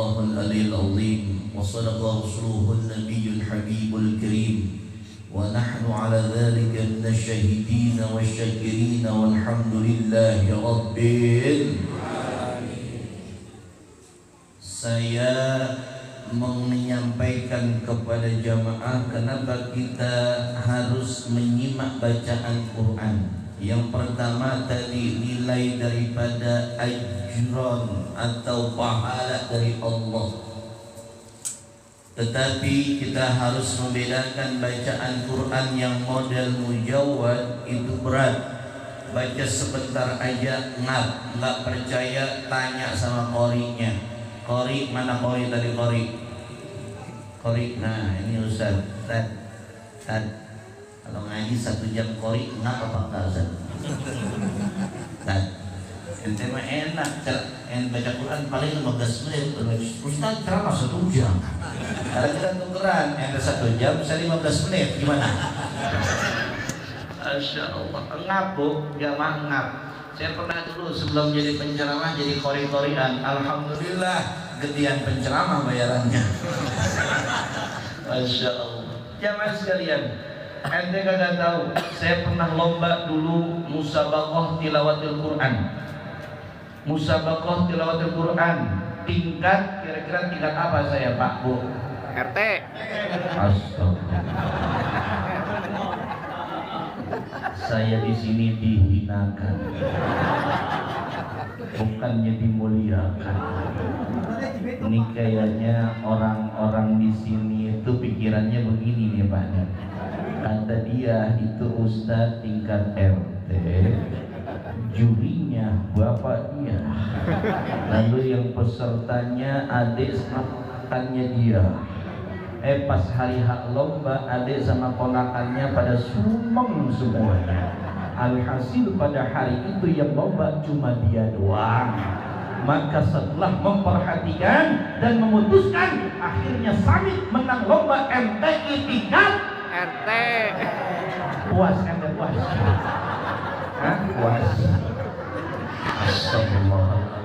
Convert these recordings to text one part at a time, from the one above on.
الله العلي العظيم وصدق رسوله النبي الحبيب الكريم ونحن على ذلك من الشاهدين والشاكرين والحمد لله رب العالمين. Saya menyampaikan kepada jamaah kenapa kita harus menyimak bacaan Quran. Yang pertama tadi nilai daripada ajran atau pahala dari Allah. Tetapi kita harus membedakan bacaan Quran yang model mujawwad itu berat. Baca sebentar aja ngap, nggak percaya tanya sama qorinya. Qori mana qori tadi qori? Qori, nah ini Ustaz. Tad. Kalau ngaji 1 jam qori ngap apa enggak Ustaz? Tad. Ente mah enak, baca Quran paling 15 menit. Ustaz ceramah 1 jam. Kalau kita tukeran, ente 1 jam, saya 15 menit, gimana? Masya Allah, ngap bu, jamaah ngap. Saya pernah dulu sebelum jadi penceramah jadi qori-qorian. Alhamdulillah gedean penceramah bayarannya. Masya Allah. Jamaah sekalian, ente kagak tahu, saya pernah lomba dulu musabaqah tilawatil Quran. Musabaqah tilawatil Quran tingkat, kira-kira tingkat apa saya Pak Bu? RT. Astagfirullah. Saya di sini dihinakan, bukannya dimuliakan. Ini kayaknya orang-orang di sini itu pikirannya begini nih Pak. Kata dia itu Ustadz tingkat RT, jurinya bapak dia, lalu yang pesertanya adik ponakannya dia. Pas hari hak lomba adik sama ponakannya pada sumeng semuanya. Alhasil pada hari itu yang lomba cuma dia doang. Maka setelah memperhatikan dan memutuskan, akhirnya Samit menang lomba MTI tingkat RT. puas kan? Puas? Hah? Puas? Astagfirullahaladzim.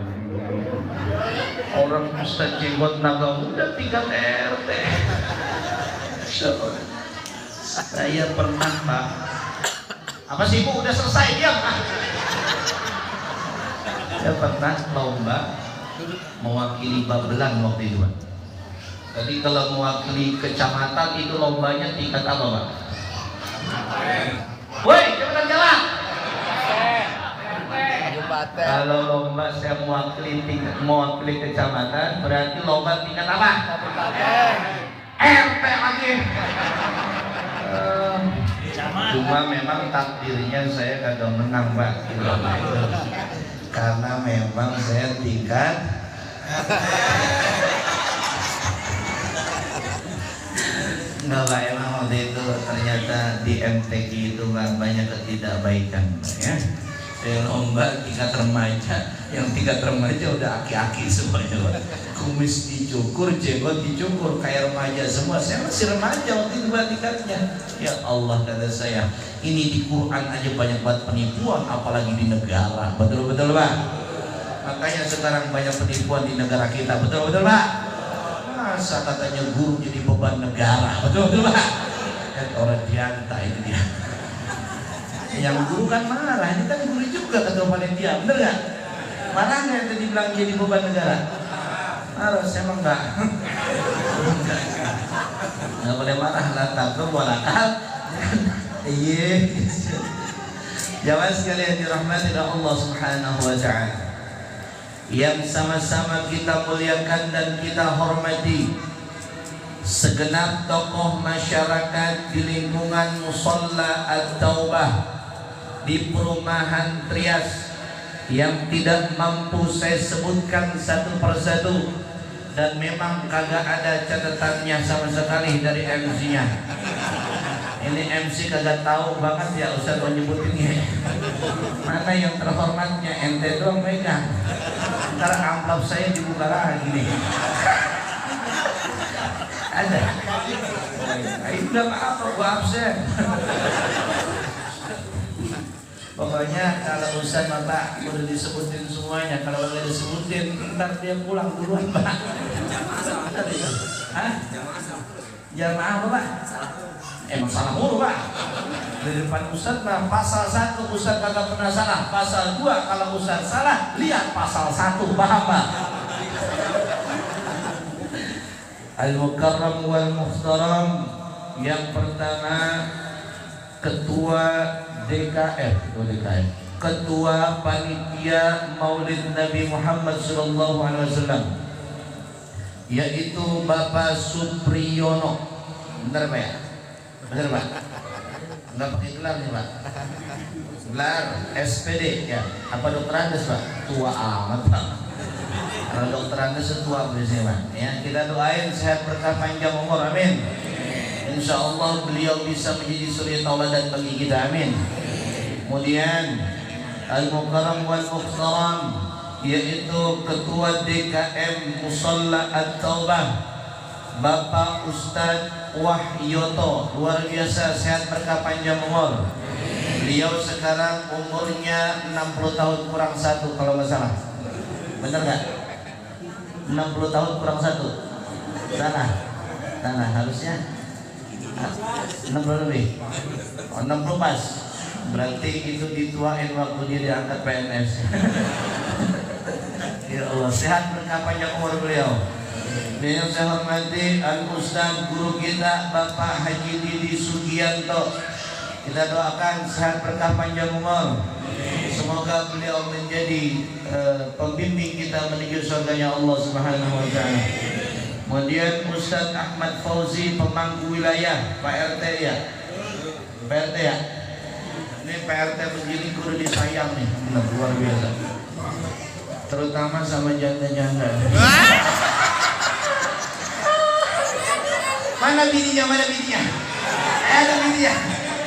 Orang Ustaz jenggot naga muda tingkat RT. Saya pernah Pak. Apa sih Bu? Udah selesai diam. Saya pernah lomba mewakili Babelan waktu itu Pak. Jadi kalau mewakili kecamatan itu lombanya tingkat apa Pak? Woi, cepetan jalan. Kalau lomba saya mewakili kecamatan berarti lomba tingkat apa? RT lagi. Cuma memang takdirnya saya kagak menang Pak di lomba itu. Karena memang saya tingkat enggak Pak, emang waktu itu ternyata di MTQ itu banyak ketidakbaikan ya. Saya lomba tingkat remaja, yang tingkat remaja udah aki-aki semuanya Pak. Kumis dicukur, jenggot dicukur, kayak remaja semua. Saya masih remaja waktu itu Pak tingkatnya. Ya Allah kata saya, ini di Quran aja banyak banget penipuan, apalagi di negara. Betul-betul Pak. Makanya sekarang banyak penipuan di negara kita. Betul-betul Pak. Masa katanya guru jadi beban negara. Betul-betul Pak. Dan orang dianta itu dia. Yang guru kan marah, ini kan guru juga kata panitia, bener gak? Marah nggak yang tadi bilang jadi beban negara? Marah, saya emang enggak. Nggak boleh marah lah, takut walakal. Iya. Jamaah sekalian dirahmati oleh Allah Subhanahu wa Ta'ala, yang sama-sama kita muliakan dan kita hormati segenap tokoh masyarakat di lingkungan Musalla At-Taubah di perumahan Trias yang tidak mampu saya sebutkan satu persatu, dan memang kagak ada catatannya sama sekali dari MC-nya. Ini MC kagak tahu banget ya Ustaz menyebutinnya. Mana yang terhormatnya, ente doang megang. Ntar amplop saya dibuka lagi nih. Ada. Udah apa gua absen. Pokoknya kalau Ustaz Bapak udah disebutin semuanya, kalau udah disebutin ntar dia pulang duluan Pak. Jamaah apa Pak? Emang salah mulu Pak. Di depan Ustaz mah pasal 1 Ustaz kagak pernah salah. Pasal 2 kalau Ustaz salah, lihat pasal 1, paham Pak? Al-Mukarram wal Muhtaram. Yang pertama Ketua DKF, Ketua Panitia Maulid Nabi Muhammad SAW, yaitu Bapak Supriyono. Benar Pak ya? Benar Pak? Enggak pakai gelar nih Pak? Gelar SPD ya? Apa Dokter Andes Pak? Tua amat Pak. Kalau Dokter Andes tua biasanya Pak ya. Kita doain sehat berkah panjang umur, amin. Insya Allah beliau bisa menjadi suri tauladan bagi kita, amin. Kemudian Al-Mukarram wal Muhtaram, yaitu Ketua DKM Musalla At-Taubah, Bapak Ustadz Wahyoto. Luar biasa, sehat berkah panjang umur. Beliau sekarang umurnya 60 tahun kurang 1 kalau nggak salah. Benar nggak? 60 tahun kurang 1. Salah harusnya 60 lebih. 60 pas. Berarti itu dituain waktu dia diangkat PNS. Ya Allah, sehat berkah panjang umur beliau. Yang saya hormati Al-Ustaz guru kita Bapak Haji Didi Sugianto. Kita doakan sehat berkah panjang umur. Semoga beliau menjadi pembimbing kita menuju surganya Allah Subhanahu wa taala. Kemudian Ustaz Ahmad Fauzi, pemangku wilayah, Pak RT ya. Pak RT ya. Ini Pak RT begini kudu disayang nih, luar biasa. Terutama sama janda-janda. Mana bininya? Ada bininya.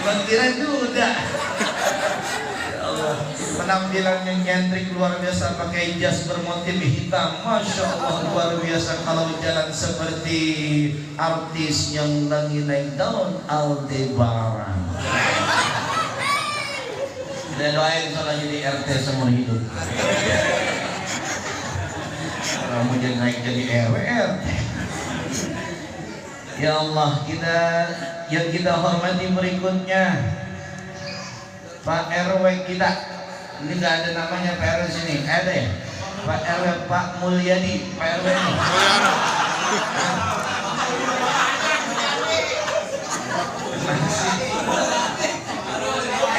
Gua kira duda. Ya Allah, penampilannya nyentrik luar biasa, pakai jas bermotif hitam. Masya Allah, luar biasa. Kalau jalan seperti artis yang lagi naik daun, Aldebaran. Dan doain soalnya jadi RT seumur hidup. Kamu jadi naik jadi RW. Ya Allah, yang kita hormati berikutnya Pak RW kita. Ini nggak ada namanya Pak RW sini, ada ya? Pak RW Pak Mulyadi, Pak RW ini.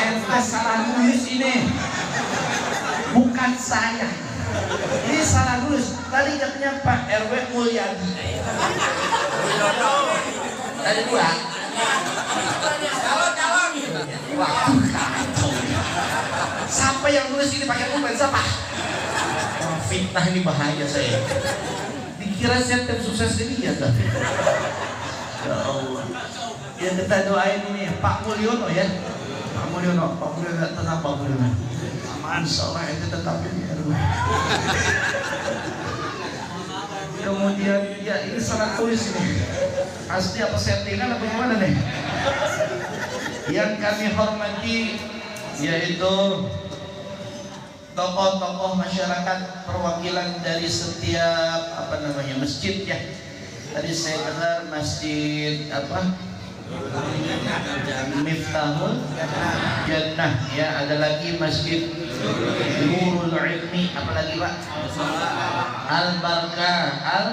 Ente salah nulis ini, bukan saya. Ini salah nulis. Tadi katanya Pak RW Mulyadi. Tadi dua. Calon. Wah, kacau. Siapa yang nulis ini pakai pulpen? Siapa? Fitnah ini bahaya saya. Dikira saya tim sukses ini ya tapi. Ya Allah. Ya kita doain ini Pak Mulyono ya. Pak Mulyono tenang Pak Mulyono. Aman soalnya itu tetap ini RW. Kemudian ya ini salah tulis ini. Asli apa settingan apa gimana nih? Yang kami hormati yaitu tokoh-tokoh masyarakat perwakilan dari setiap masjid ya. Tadi saya dengar masjid Miftahul Jannah ya, ada lagi masjid Nurul Ilmi, apa lagi Pak? Al Barkah, Al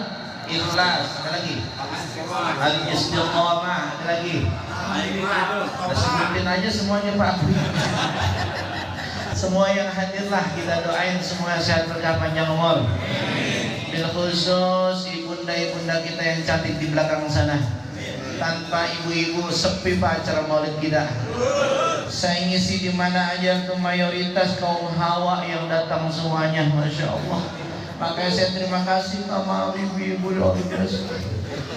Ikhlas, ada lagi Al Istiqamah, ada lagi. Sebutin aja semuanya Pak. Semua yang hadirlah kita doain semua sehat berkah panjang umur. Bil khusus ibunda kita yang cantik di belakang sana. Tanpa ibu-ibu sepi Pak acara maulid kita. Saya ngisi di mana aja tuh mayoritas kaum hawa yang datang semuanya, masya Allah. Makanya saya terima kasih sama ibu-ibu luar biasa.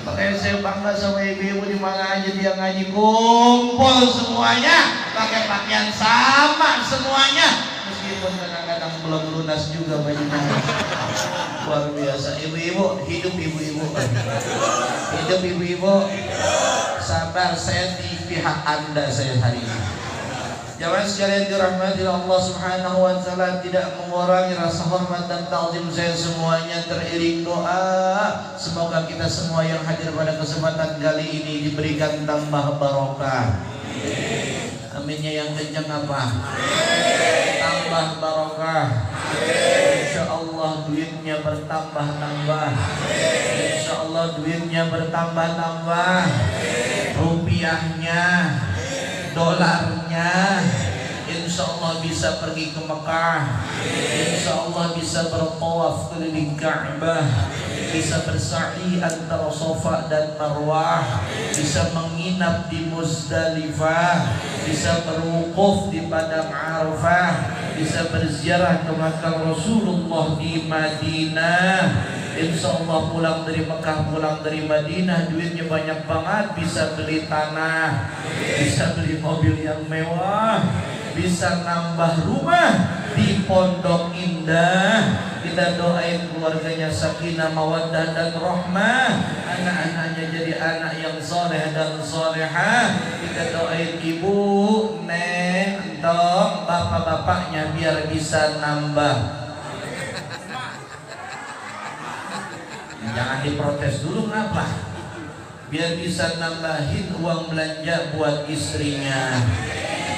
Makanya saya bangga sama ibu-ibu di mana aja dia ngaji kumpul semuanya pakai pakaian sama semuanya. Meskipun kadang-kadang belum lunas juga bajunya. Luar biasa. Ibu-ibu, hidup ibu-ibu. Hidup ibu-ibu. Sabar, saya di pihak Anda saya hari ini. Jamaah sekalian dirahmati Allah Subhanahu wa taala, tidak mengurangi rasa hormat dan ta'zim saya semuanya teriring doa. Semoga kita kita semua yang hadir pada kesempatan kali ini diberikan tambah barokah. Aminnya yang kencang apa? Tambah barokah. Insya Allah duitnya bertambah-tambah. Insya Allah duitnya bertambah-tambah. Rupiahnya, dolarnya, insya Allah bisa pergi ke Mekah. Insya Allah bisa bertawaf keliling Ka'bah, bisa bersa'i antara Safa dan Marwah, bisa menginap di Muzdalifah, bisa berwukuf di Padang Arafah, bisa berziarah ke makam Rasulullah di Madinah. Insya Allah pulang dari Mekah, pulang dari Madinah, duitnya banyak banget, bisa beli tanah, bisa beli mobil yang mewah, bisa nambah rumah di Pondok Indah. Kita doain keluarganya sakinah, mawaddah dan rahmah, anak-anaknya jadi anak yang soleh dan solehah. Kita doain ibu, neng, entong, bapak-bapaknya biar bisa nambah. Jangan diprotes dulu, kenapa? Biar bisa nambahin uang belanja buat istrinya.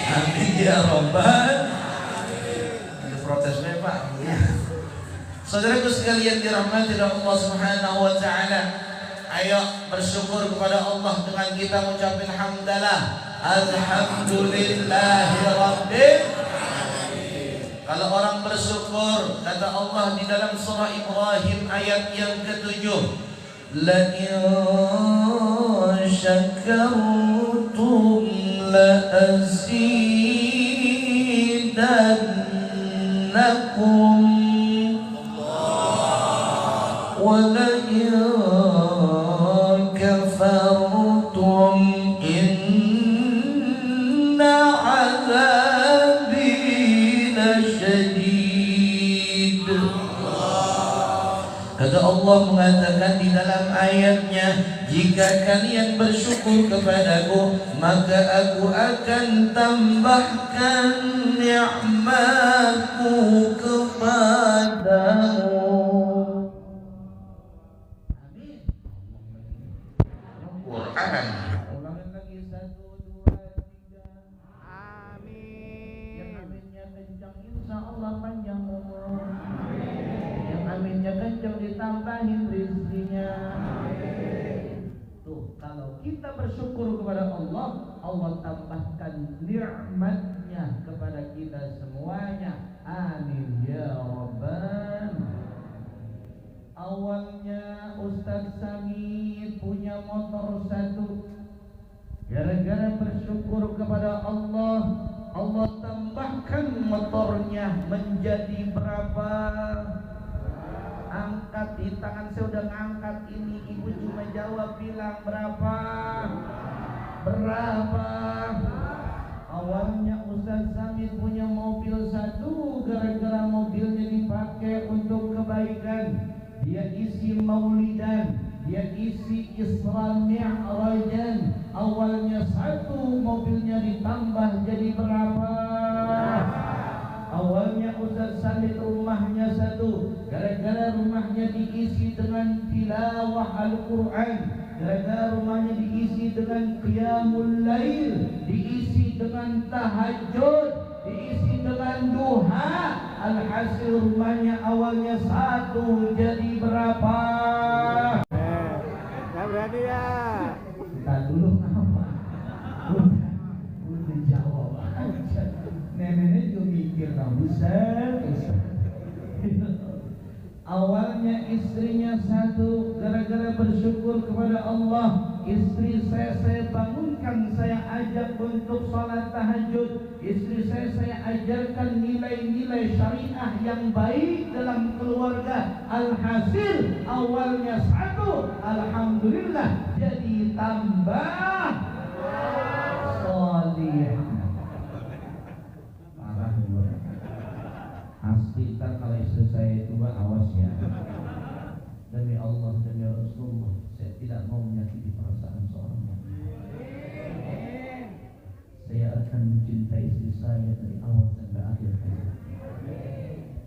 Amin ya robbal. Ada protes Pak. Saudaraku sekalian dirahmati Allah Subhanahu wa taala. Ayo bersyukur kepada Allah dengan kita mengucapkan hamdalah. Alhamdulillahi rabbil. Kalau orang bersyukur, kata Allah di dalam surah Ibrahim ayat yang ke-7, la in syakartum la azidannakum wa la in kafartum inna 'adzabi lasyadid. Kata Allah mengatakan di dalam ayatnya, jika kalian bersyukur kepadaku, maka aku akan tambahkan nikmatku kepadamu. Amin. Quran. Ulangin lagi 1, 2, 3. Amin. Yang aminnya kencang insya Allah panjang umur. Aminnya kencang ditambahin rizkinya. Tuh, kalau kita bersyukur kepada Allah, Allah tambahkan nikmatnya kepada kita semuanya. Amin ya rabbal. Awalnya Ustaz Sami punya motor 1. Gara-gara bersyukur kepada Allah, Allah tambahkan motornya menjadi berapa? Angkat di tangan saya udah ngangkat ini, ibu cuma jawab bilang berapa? Berapa? Awalnya Ustaz Samit punya mobil 1, gara-gara mobilnya dipakai untuk kebaikan. Dia isi maulidan, dia isi Isra Mi'rajan. Awalnya 1, mobilnya ditambah jadi berapa? Awalnya Ustaz Samit rumahnya 1, gara-gara rumahnya diisi dengan tilawah Al-Quran, gara-gara rumahnya diisi dengan qiyamul lail, diisi dengan tahajud, diisi dengan duha. Alhasil rumahnya awalnya 1 jadi berapa? Gak berani ya? Kita dulu apa? Udah jawab aja. Nenek juga mikir Ustaz. Awalnya istrinya 1, gara-gara bersyukur kepada Allah, istri saya bangunkan, saya ajak untuk sholat tahajud. Istri saya ajarkan nilai-nilai syariah yang baik dalam keluarga. Alhasil awalnya 1, alhamdulillah jadi tambah solih. Aslikan kalau istri saya itu awas ya. Demi Allah, demi Rasulullah, saya tidak mau menyakiti perasaan seorang mukmin. Saya akan mencintai istri saya dari awal sampai akhir hayat.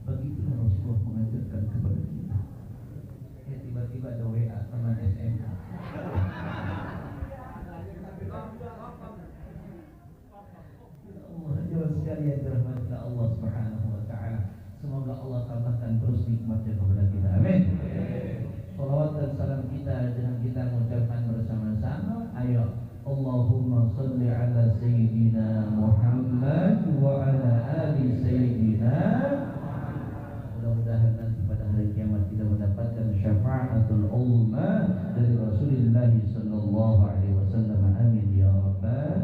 Begitulah Rasulullah mengajarkan kepada kita. Tiba-tiba ada WA teman SM ala Sayyidina Muhammad wa ala ali Sayyidina. Mudah-mudahan nanti pada hari kiamat kita mendapatkan syafaatul uzma dari Rasulullah sallallahu alaihi wasallam. Amin ya rabbal.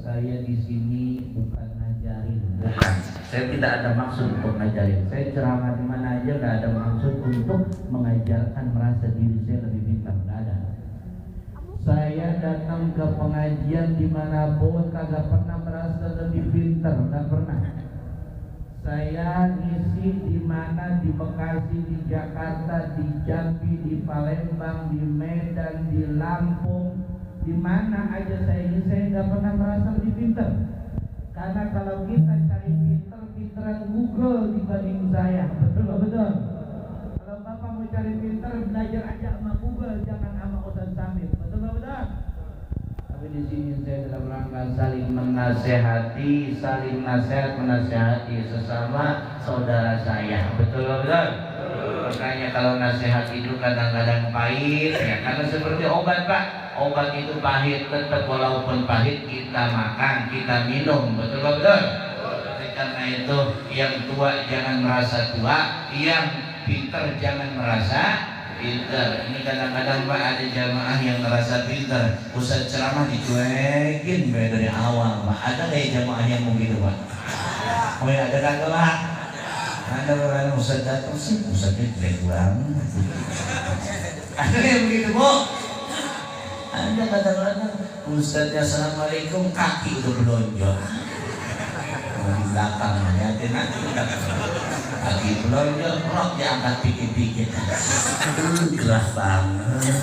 Saya di sini bukan ngajarin, bukan. Saya tidak ada maksud untuk ngajarin. Saya ceramah di mana aja nggak ada maksud untuk mengajarkan merasa diri saya lebih pintar, nggak ada. Saya datang ke pengajian dimanapun kagak pernah merasa lebih pintar, nggak pernah. Saya ngisi di mana, di Bekasi, di Jakarta, di Jambi, di Palembang, di Medan, di Lampung, di mana aja saya ingin, saya nggak pernah merasa lebih pintar. Karena kalau kita cari pinteran Google dibanding saya, betul betul. Kalau bapak mau cari pinter, belajar aja sama Google, jangan sama Ustaz Samir, betul betul. Tapi di sini saya dalam rangka saling menasehati, saling nasihat menasehati sesama saudara saya, betul betul. Makanya kalau nasihat itu kadang-kadang pahit, ya karena seperti obat pak. Obat itu pahit, tetap walaupun pahit kita makan, kita minum, betul-betul. Karena itu yang tua jangan merasa tua, yang pintar jangan merasa pintar. Ini kadang-kadang pak ada jamaah yang merasa pintar, Ustaz ceramah dicuekin dari awal pak. Ada kayak jamaah yang begitu pak? Oh ya ada kagak pak? Ada orang Ustaz datang sih, Ustaznya jelek banget. Ada yang begitu bu? Ada kadang-kadang Ustaznya assalamualaikum, kaki udah belonjol di belakang lihatin nanti kaki belonjol, rok diangkat dikit-dikit, gerah banget.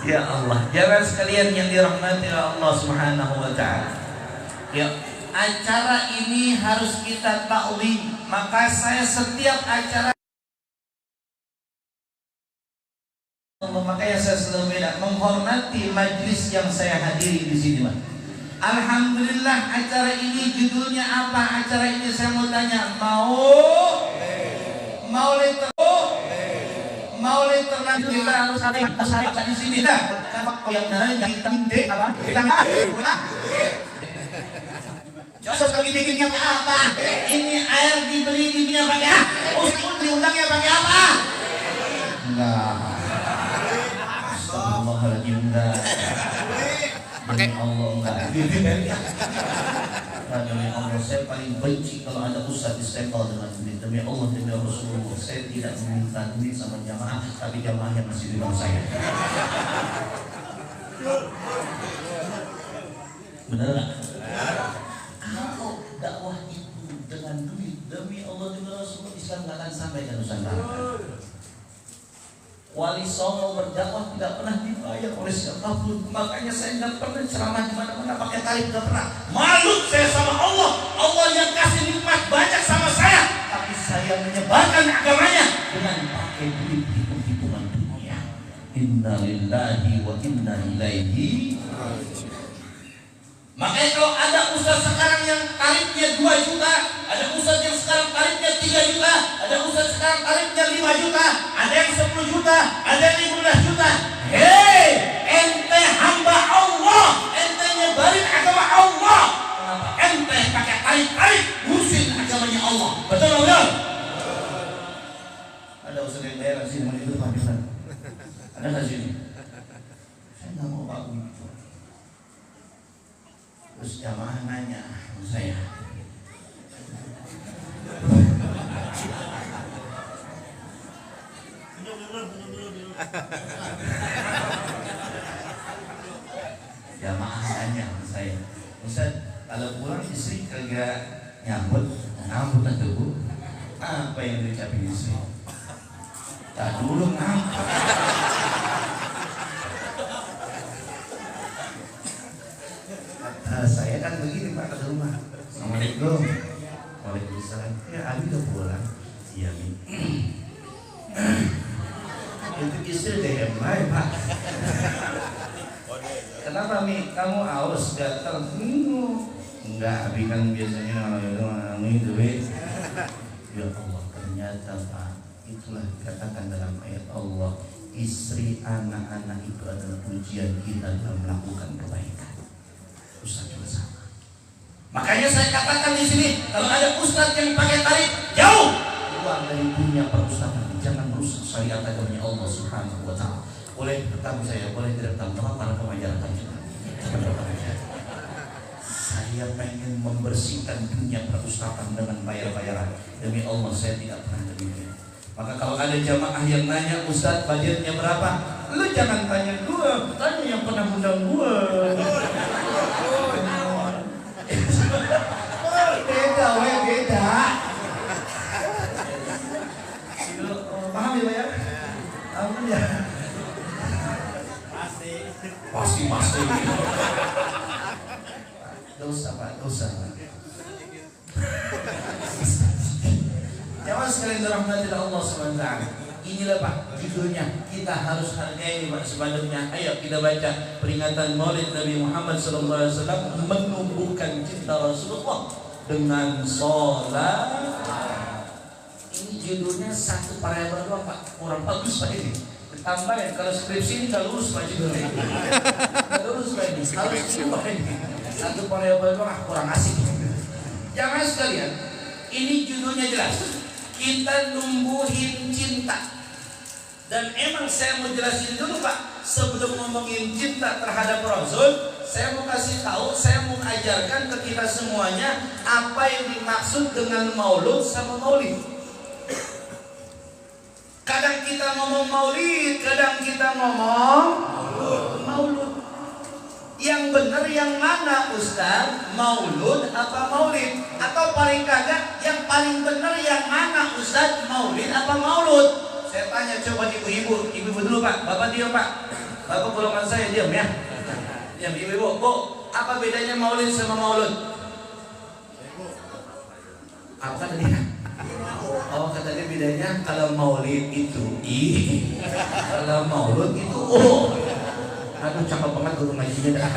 Ya Allah, jangan sekalian yang dirahmati Allah Subhanahu wa ta'ala. Ya, acara ini harus kita takwim. Maka saya setiap acara, makanya saya selalu menghormati majlis yang saya hadiri di sini, Pak. Alhamdulillah acara ini judulnya apa? Acara ini saya mau tanya, Maulid terlanjur kita harus ada di sini dah. Yang nanya kita ide apa? Joseph lagi bikinnya apa? Ini air dibeli dibinya pakai apa? Ustaz diundangnya pakai apa? Enggak. Astagfirullahaladzim, enggak. Demi Allah enggak. Demi Allah saya paling benci kalau ada ustaz distempel dengan duit. Demi Allah, demi Rasulullah, saya tidak meminta duit sama jamaah, tapi jamaahnya masih di bawah saya. Benar nggak? Kalau dakwah itu dengan duit, demi Allah, demi Rasulullah, Islam nggak akan sampai ke Nusantara. Wali Songo berdakwah tidak pernah dibayar oleh siapapun. Makanya saya nggak pernah ceramah di mana-mana pakai tarif, nggak pernah. Malu saya sama Allah. Allah yang kasih nikmat banyak sama saya, tapi saya menyebarkan agamanya dengan pakai duit hitung-hitungan dunia. Inna lillahi wa inna ilaihi. Makanya kalau ada ustaz sekarang yang tarifnya 2 juta, ada ustaz yang sekarang tarifnya 3 juta, ada ustaz sekarang tarifnya 5 juta, ada yang 10 juta, ada yang 15 juta. Hei, ente hamba Allah, ente nyebarin agama Allah. Kenapa ente pakai tarif-tarif ngurusin agamanya Allah? Betul betul? Ada ustaz yang daerah sini mau itu Pak Ustaz. Ada nggak sini? Saya nggak mau Pak begitu. Terus jamaah nanya sama saya, jamaah nanya sama saya, Ustaz, kalau pulang istri kagak nyambut, ngambut atau bu? Apa yang diucapin istri? Tak dulu ngambut. Saya kan begini Pak ke rumah. Assalamualaikum. Waalaikumsalam. Ya Abi udah pulang. Iya Mi. Itu istri DM Pak. Kenapa Mi? Kamu aus gatal? Enggak, Abi kan biasanya itu duit. Ya Allah, ternyata Pak, itulah dikatakan dalam ayat Allah, istri anak-anak itu adalah ujian kita dalam melakukan kebaikan. Ustaz juga sama. Makanya saya katakan di sini, kalau ada ustaz yang pakai tarik, jauh keluar dari dunia perustazan. Jangan merusak syariat agama Allah Subhanahu wa taala. Boleh bertamu saya, boleh tidak bertamu, karena pengajaran juga. Saya pengen membersihkan dunia perustazan dengan bayar-bayaran. Demi Allah saya tidak pernah demikian. Maka kalau ada jamaah yang nanya, Ustaz budgetnya berapa? Lu jangan tanya gua, tanya yang pernah undang gua. Beda, beda. Paham ya, Pak ya? Paham ya? Pasti. Dosa, Pak, dosa. Jamaah sekalian dirahmati Allah SWT. Inilah Pak judulnya, kita harus hargai Pak sebelumnya. Ayo kita baca peringatan Maulid Nabi Muhammad SAW, menumbuhkan cinta Rasulullah dengan sholat. Ini judulnya satu paragraf doang Pak, kurang bagus Pak ini. Tambahin kalau skripsi ini nggak lurus Pak judulnya. Nggak lurus Pak ini, harus ini. Satu paragraf doang kurang asik. Jamaah sekalian, ini judulnya jelas. Kita numbuhin cinta. Dan emang saya mau jelasin dulu Pak, sebelum ngomongin cinta terhadap Rasul, saya mau kasih tahu, saya mau ajarkan ke kita semuanya apa yang dimaksud dengan maulud sama maulid. Kadang kita ngomong maulid, kadang kita ngomong maulud. Yang benar yang mana Ustaz? Maulud apa maulid? Atau paling kagak yang paling benar yang mana Ustaz? Maulid apa maulud? Saya tanya coba ibu-ibu dulu Pak, Bapak diam Pak. Bapak golongan saya diam ya. Diam ibu-ibu. Bu, apa bedanya maulid sama maulud? Apa kata dia? Oh kata dia bedanya kalau maulid itu kalau maulud itu Aduh cakep banget guru ngajinya dah.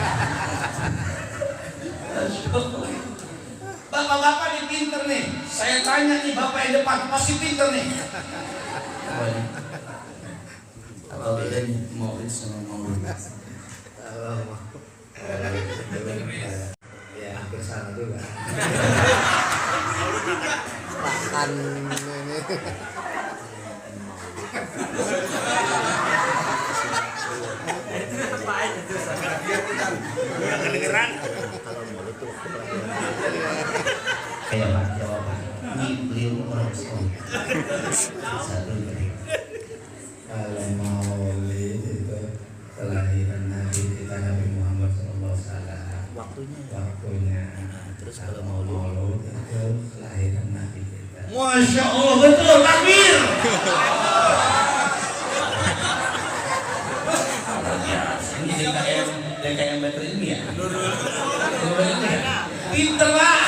Bapak-bapak ini pinter nih. Saya tanya nih bapak yang depan masih pinter nih. Apa bedanya maulid sama maulud? Ya hampir sama juga. Makan ini. Kayak Pak jawab Pak. Ini beliau orang sekolah. Satu lagi. Kalau maulid itu kelahiran Nabi kita Nabi Muhammad SAW. Waktunya. Terus kalau maulud itu kelahiran Nabi kita. Masya Allah betul takbir. DKM betul ini ya. Pinter lah.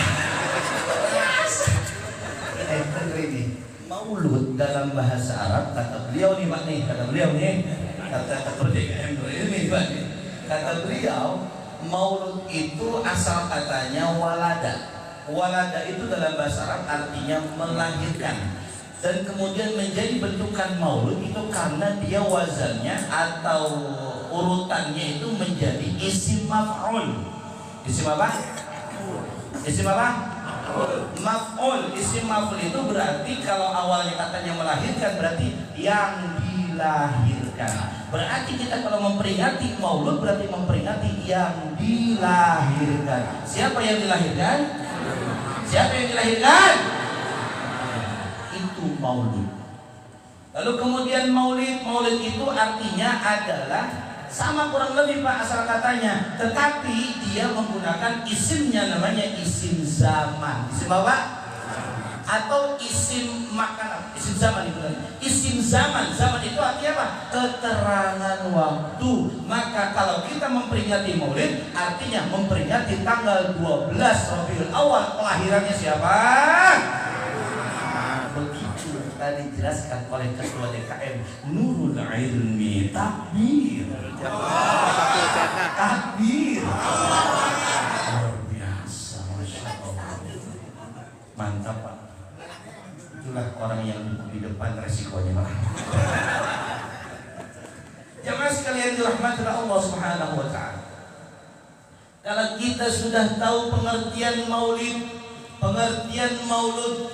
Ini maulud dalam bahasa Arab kata beliau nih Pak nih, kata beliau nih, kata DKM ini Pak nih. Kata beliau maulud itu asal katanya walada. Walada itu dalam bahasa Arab artinya melahirkan. Dan kemudian menjadi bentukan maulud itu karena dia wazannya atau urutannya itu menjadi isim maf'ul. Isim apa? Isim apa? Maf'ul. Isim maf'ul itu berarti kalau awalnya katanya melahirkan berarti yang dilahirkan. Berarti kita kalau memperingati maulud berarti memperingati yang dilahirkan. Siapa yang dilahirkan? Siapa yang dilahirkan? Itu maulud. Lalu kemudian maulid itu artinya adalah sama kurang lebih Pak asal katanya, tetapi dia menggunakan isimnya namanya isim zaman. Isim apa? Atau isim makanan, isim zaman itu. Isim zaman, zaman itu artinya apa? Keterangan waktu. Maka kalau kita memperingati maulid, artinya memperingati tanggal 12 Rabiul Awal kelahirannya siapa? Begitu tadi dijelaskan oleh ketua DKM Nurul Ilmi. Takbir. Takbir. Luar biasa, Masya Allah. Mantap Pak. Itulah orang yang di depan resikonya Pak. Jamaah sekalian dirahmati Allah Subhanahu wa taala. Kalau kita sudah tahu pengertian maulid, pengertian maulud,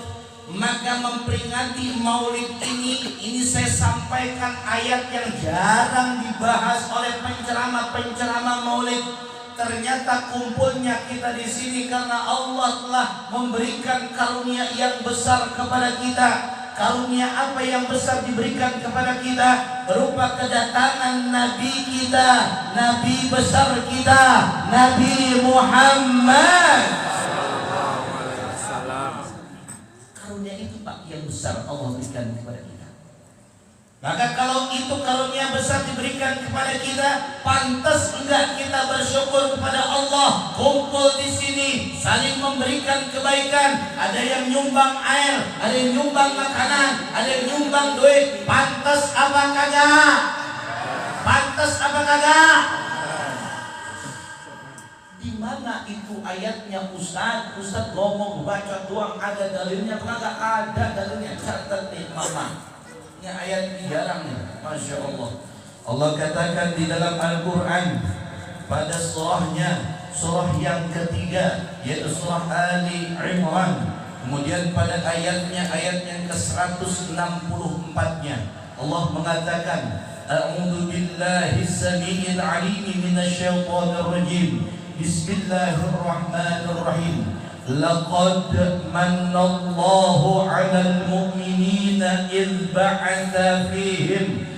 maka memperingati maulid ini saya sampaikan ayat yang jarang dibahas oleh penceramah-penceramah maulid. Ternyata kumpulnya kita di sini karena Allah telah memberikan karunia yang besar kepada kita. Karunia apa yang besar diberikan kepada kita? Berupa kedatangan Nabi kita, Nabi besar kita, Nabi Muhammad. Karunia itu Pak yang besar Allah berikan kepada kita. Maka kalau itu karunia besar diberikan kepada kita, pantas enggak kita bersyukur kepada Allah? Kumpul di sini, saling memberikan kebaikan. Ada yang nyumbang air, ada yang nyumbang makanan, ada yang nyumbang duit. Pantas apa kagak? Pantas apa kagak? Di mana itu ayatnya Ustaz? Ustaz ngomong baca doang, ada dalilnya? Kagak ada dalilnya. Catat nih mama. Ayat ini jarang nih, Masya Allah. Allah katakan di dalam Al-Quran pada surahnya, surah yang ketiga, yaitu surah Ali Imran. Kemudian pada ayatnya, ayat yang ke-164-nya, Allah mengatakan, A'udzu billahi samii'il 'aliim minasyaitonir rajim. Bismillahirrahmanirrahim. Laqad mannallahu 'alal mu'minina idh ba'atha fihim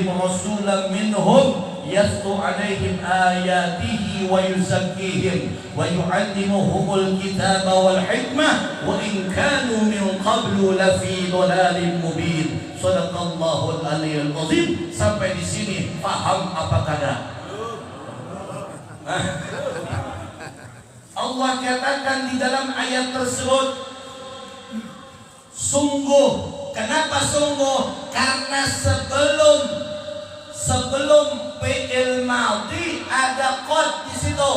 rasulan minhum yatlu 'alaihim ayatihi wa yuzakkihim wa yu'allimuhumul kitaba wal hikmah wa in kanu min qablu lafi dhalalin mubin. Shadaqallahul aliyyul azim. Sampai di sini paham apa kagak? Allah katakan di dalam ayat tersebut, sungguh. Kenapa sungguh? Karena sebelum fi'il madhi ada qad di situ.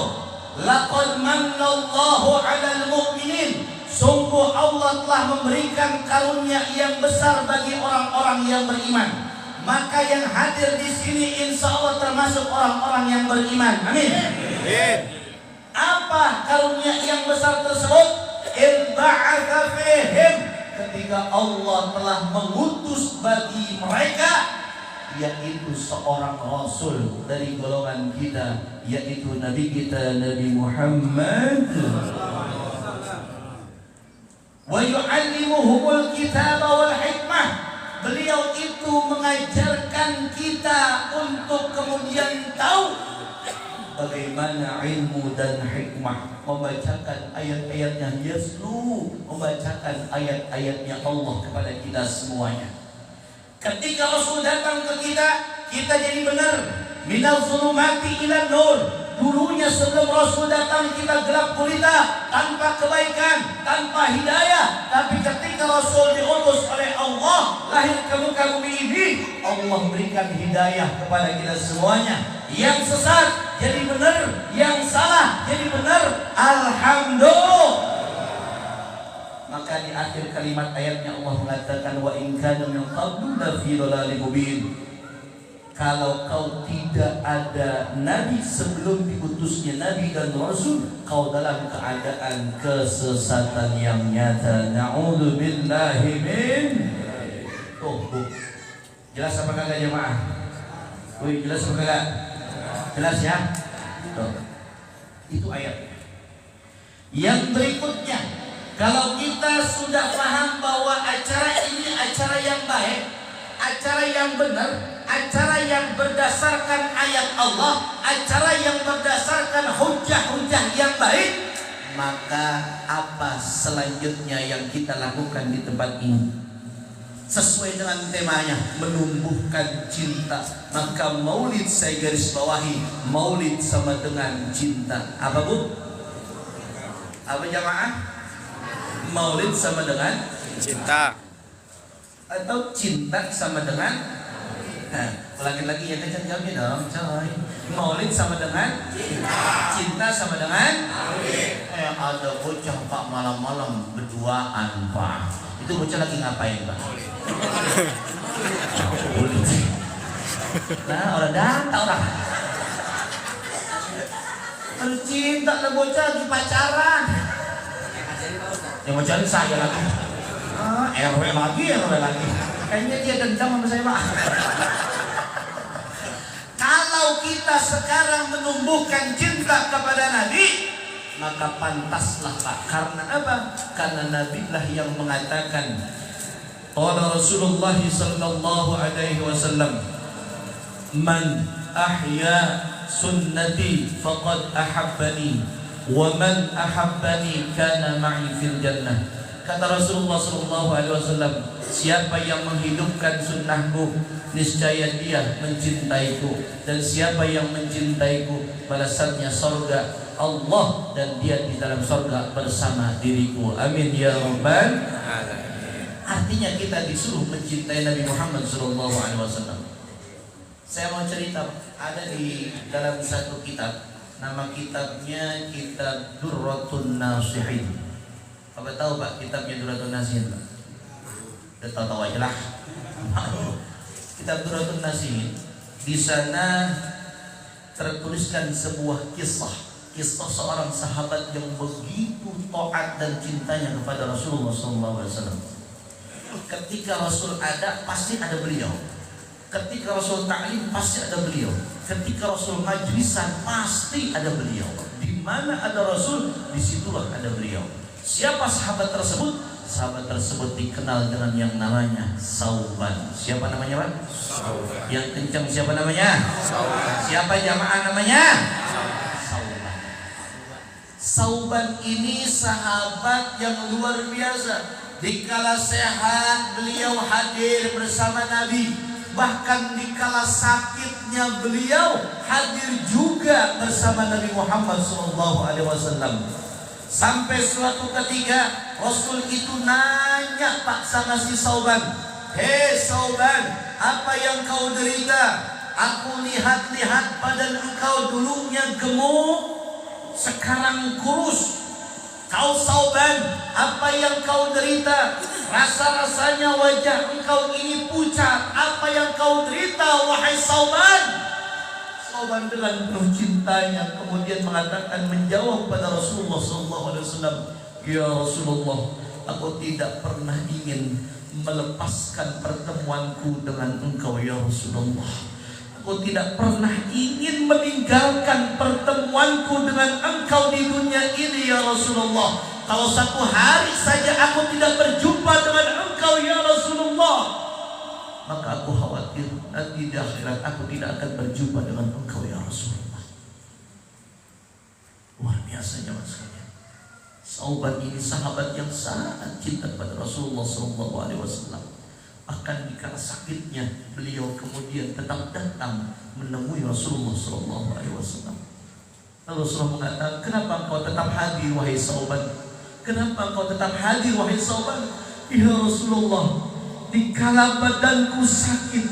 Laqad mannallahu 'alal mu'minin. Sungguh Allah telah memberikan karunia yang besar bagi orang-orang yang beriman. Maka yang hadir di sini insya Allah termasuk orang-orang yang beriman. Amin. Apa karunia yang besar tersebut? Ba'atha fihim, ketika Allah telah mengutus bagi mereka, yaitu seorang rasul dari golongan kita, yaitu Nabi kita Nabi Muhammad. Wa yu'allimuhumul kitaba wal hikmah. Beliau itu mengajarkan kita untuk kemudian tahu bagaimana ilmu dan hikmah, membacakan ayat-ayatnya Yaslu, membacakan ayat-ayatnya Allah kepada kita semuanya. Ketika Rasul datang ke kita, kita jadi benar. Minal zulumati ila nur. Dulunya sebelum Rasul datang kita gelap gulita, tanpa kebaikan, tanpa hidayah. Tapi ketika Rasul diutus oleh Allah lahir ke muka bumi ini, Allah berikan hidayah kepada kita semuanya. Yang sesat jadi benar, yang salah jadi benar. Alhamdulillah. Maka di akhir kalimat ayatnya Allah mengatakan, wa in kana min qablu lafi dhalalin mubin. Kalau kau tidak ada nabi sebelum diutusnya nabi dan rasul, kau dalam keadaan kesesatan yang nyata. Na'udzu billahi min. Jelas apa kagak jemaah? Jelas apa kagak? Jelas ya? Itu ayat. Yang berikutnya, kalau kita sudah paham bahwa acara ini acara yang baik, acara yang benar, acara yang berdasarkan ayat Allah, acara yang berdasarkan hujah-hujah yang baik, maka apa selanjutnya yang kita lakukan di tempat ini? Sesuai dengan temanya, menumbuhkan cinta. Maka maulid saya garis bawahi, maulid sama dengan cinta. Apa bu? Apa jamaah? Maulid sama dengan cinta. Atau cinta sama dengan? Lagi-lagi ya kencang jawabnya dong coy. Maulid sama dengan cinta sama dengan ada bocah pak malam-malam berduaan pak. Itu bocah lagi ngapain pak? Nah orang datang orang. Cinta lah bocah di pacaran. Yang pacaran saya lagi. RW lagi. Kayaknya dia dendam sama saya, Pak. Kalau kita sekarang menumbuhkan cinta kepada Nabi, maka pantaslah, Pak. Karena apa? Karena Nabi lah yang mengatakan, qala Rasulullah sallallahu alaihi wasallam, man ahya sunnati faqad ahabbani wa man ahabbani kana ma'i fil jannah. Kata Rasulullah sallallahu alaihi wasallam, siapa yang menghidupkan sunnahku, niscaya dia mencintaiku, dan siapa yang mencintaiku, balasannya surga Allah, dan dia di dalam surga bersama diriku. Amin ya rabbal alamin. Artinya kita disuruh mencintai Nabi Muhammad sallallahu alaihi wasallam. Saya mau cerita, ada di dalam satu kitab, nama kitabnya Kitab Durratun Nasihin. Apa tahu Pak kitabnya Durratun Nasihin, Pak? Udah tahu aja lah. Kitab Durratun Nasihin, di sana tertuliskan sebuah kisah seorang sahabat yang begitu taat dan cintanya kepada Rasulullah SAW. Ketika Rasul ada, pasti ada beliau. Ketika Rasul ta'lim, pasti ada beliau. Ketika Rasul majlisan, pasti ada beliau. Di mana ada Rasul, disitulah ada beliau. Siapa sahabat tersebut? Sahabat tersebut dikenal dengan yang namanya Sauban. Siapa namanya, Pak? Sauban. Yang kencang siapa namanya? Sauban. Siapa jamaah namanya? Sauban. Sauban ini sahabat yang luar biasa. Dikala sehat beliau hadir bersama Nabi. Bahkan dikala sakitnya beliau hadir juga bersama Nabi Muhammad SAW. Sampai suatu ketika Rasul itu nanya Pak sama si Sauban, hei Sauban, apa yang kau derita? Aku lihat-lihat badan engkau dulunya gemuk, sekarang kurus. Kau Sauban, apa yang kau derita? Rasa-rasanya wajah engkau ini pucat. Apa yang kau derita, wahai Sauban? Sauban dengan penuh cintanya kemudian mengatakan, menjawab pada Rasulullah SAW, ya Rasulullah, aku tidak pernah ingin melepaskan pertemuanku dengan engkau ya Rasulullah. Aku tidak pernah ingin meninggalkan pertemuanku dengan engkau di dunia ini ya Rasulullah. Kalau satu hari saja aku tidak berjumpa dengan engkau ya Rasulullah, maka aku khawatir nanti di akhirat aku tidak akan berjumpa dengan engkau ya Rasulullah. Luar biasa jemaah sekalian. Sauban ini sahabat yang sangat cinta kepada Rasulullah SAW. Bahkan di kala sakitnya beliau kemudian tetap datang menemui Rasulullah SAW. Lalu Rasulullah mengatakan, kenapa engkau tetap hadir wahai Sauban? Kenapa engkau tetap hadir wahai Sauban? Ya Rasulullah, dikala badanku sakit,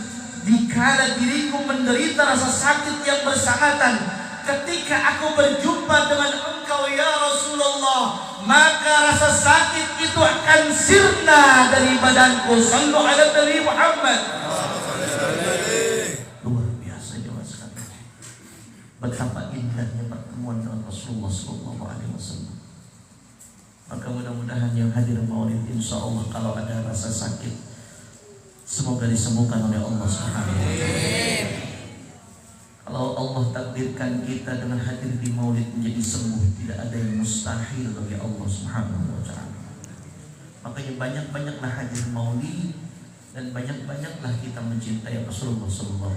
dikala diriku menderita rasa sakit yang bersangatan, ketika aku berjumpa dengan engkau ya Rasulullah, maka rasa sakit itu akan sirna dari badanku. Sallu ala Nabi Muhammad. Luar biasa jemaah sekalian. Betapa indahnya pertemuan dengan Rasulullah SAW. Maka mudah-mudahan yang hadir maulid, insya Allah kalau ada rasa sakit, semoga disembuhkan oleh Allah Subhanahu wa ta'ala. Kalau Allah takdirkan kita dengan hadir di maulid menjadi sembuh, tidak ada yang mustahil bagi Allah Subhanahu wa ta'ala. Makanya banyak-banyaklah hadir maulid dan banyak-banyaklah kita mencintai Rasulullah SAW.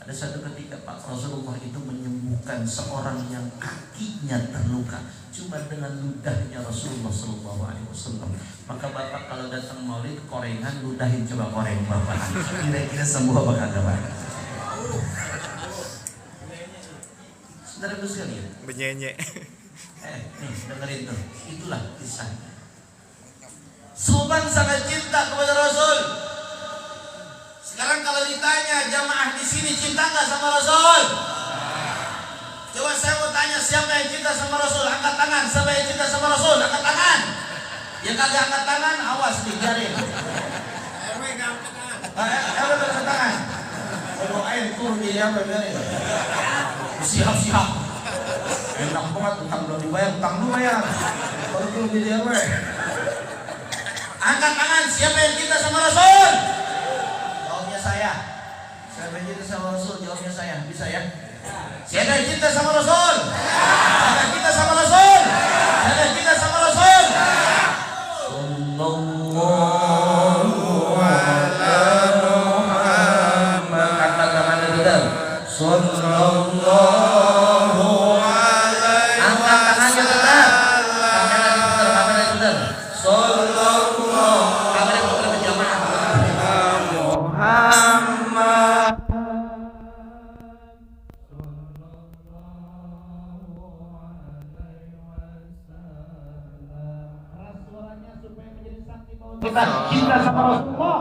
Ada satu ketika Pak Rasulullah itu menyembuhkan seorang yang kakinya terluka cuma dengan ludahnya Rasulullah SAW. Maka Bapak kalau datang maulid korengan, ludahin, coba koreng Bapak. Kira-kira sembuh apa kagak Pak? Saudara sekalian, benyenye. Nih dengerin tuh, itulah kisahnya. Sauban sangat cinta kepada Rasul. Sekarang kalau ditanya jamaah di sini cinta nggak sama Rasul? Coba saya mau tanya, siapa yang cinta sama Rasul? Angkat tangan. Siapa yang cinta sama Rasul? Angkat tangan. Yang kagak angkat tangan, awas digarin. RW nggak angkat tangan. RW angkat tangan. Kalau air turun di RW biarin. Siap. Enak banget, utang belum dibayar, utang dulu ya. Baru belum jadi RW. Angkat tangan, siapa yang cinta sama Rasul? Jawabnya saya. Siapa yang cinta sama Rasul? Jawabnya saya. Bisa ya? Siapa yang cinta sama Rasul? Siapa yang cinta sama Rasul? Siapa yang cinta sama Rasul? Sallallahu alaihi Muhammad. Angkat tangan betul. Sallallahu alaihi. Angkat tangannya betul. Kamera diputar, kamera diputar. Sallallahu. Kamera diputar berjamaah. Muhammad. Kita cinta sama Rasulullah.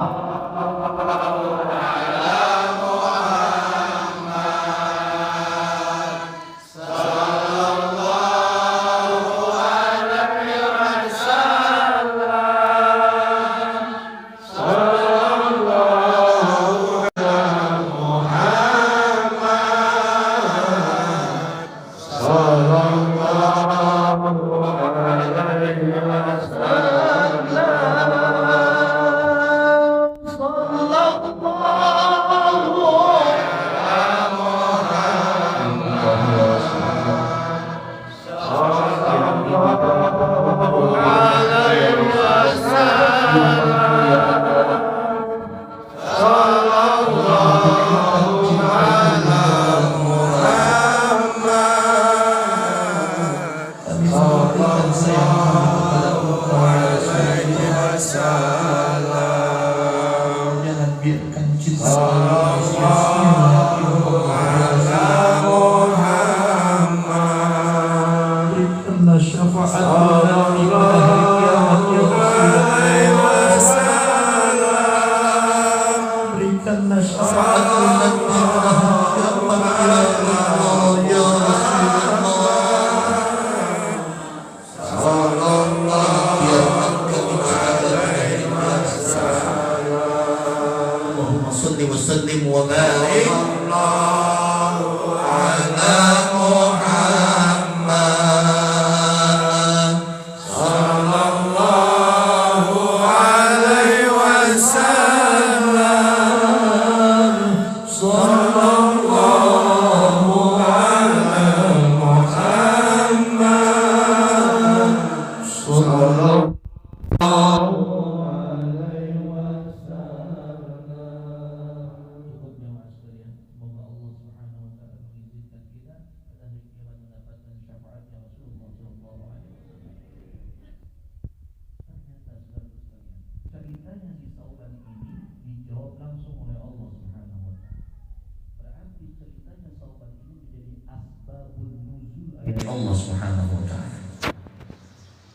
Allah Subhanahu wa ta'ala.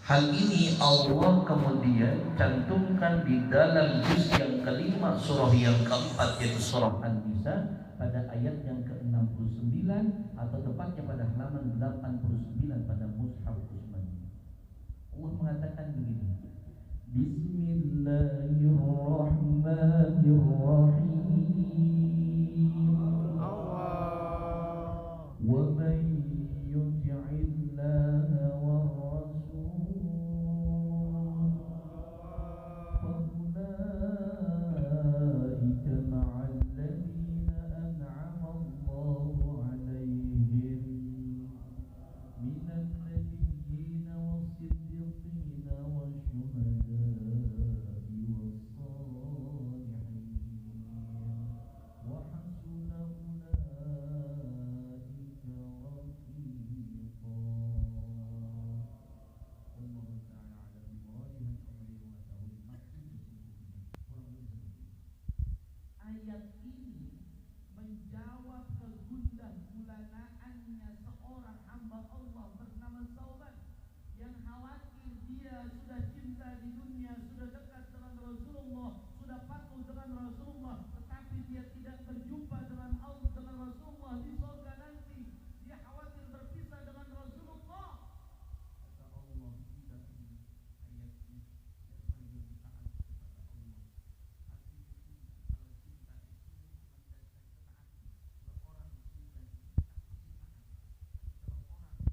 Hal ini Allah kemudian cantumkan di dalam juz yang kelima surah yang keempat, yaitu surah An-Nisa, pada ayat yang ke-69 atau tepatnya pada halaman 89 pada mushaf Utsmani. Allah mengatakan begini: Bismillahirrahmanirrahim. Wa man yuti'illaha wa rasul fa ulaika ma'al ladzina an'ama Allahu 'alaihim minan nabiyyin was-siddiqin wasyuhada'i was-shalihin wa hasuna ayat ini menjawab kegundah gulanaannya seorang hamba Allah bernama Sauban yang khawatir dia sudah cinta di dunia, sudah dekat dengan Rasulullah, sudah patuh dengan Rasulullah, tetapi dia tidak berjumpa dengan Allah, dengan Rasulullah di surga nanti. Dia khawatir berpisah dengan Rasulullah. Kata Allah, tidak, ini ayat ini siapa yang taat kepada Allah. Artinya cinta, kalau cinta itu mendatangkan ketaatan. Seorang cinta, seorang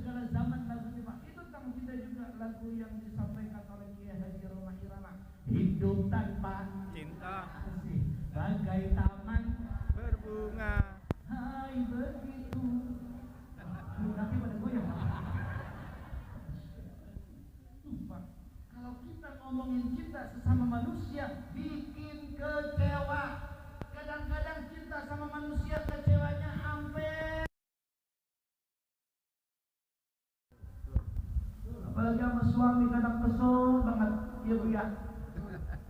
segala zaman lagunya Pak. Itu tentang cinta juga lagu yang disampaikan oleh Kiai Haji Roma Irama. Hidup tanpa Cinta bagai taman berbunga. hai begitu. Tapi pada goyang Pak. Tuh Pak, kalau kita ngomongin cinta sesama manusia bikin kecewa. Kadang-kadang cinta sama manusia kecewanya sampai, apalagi sama suami kadang kesel banget. Iya Bu ya.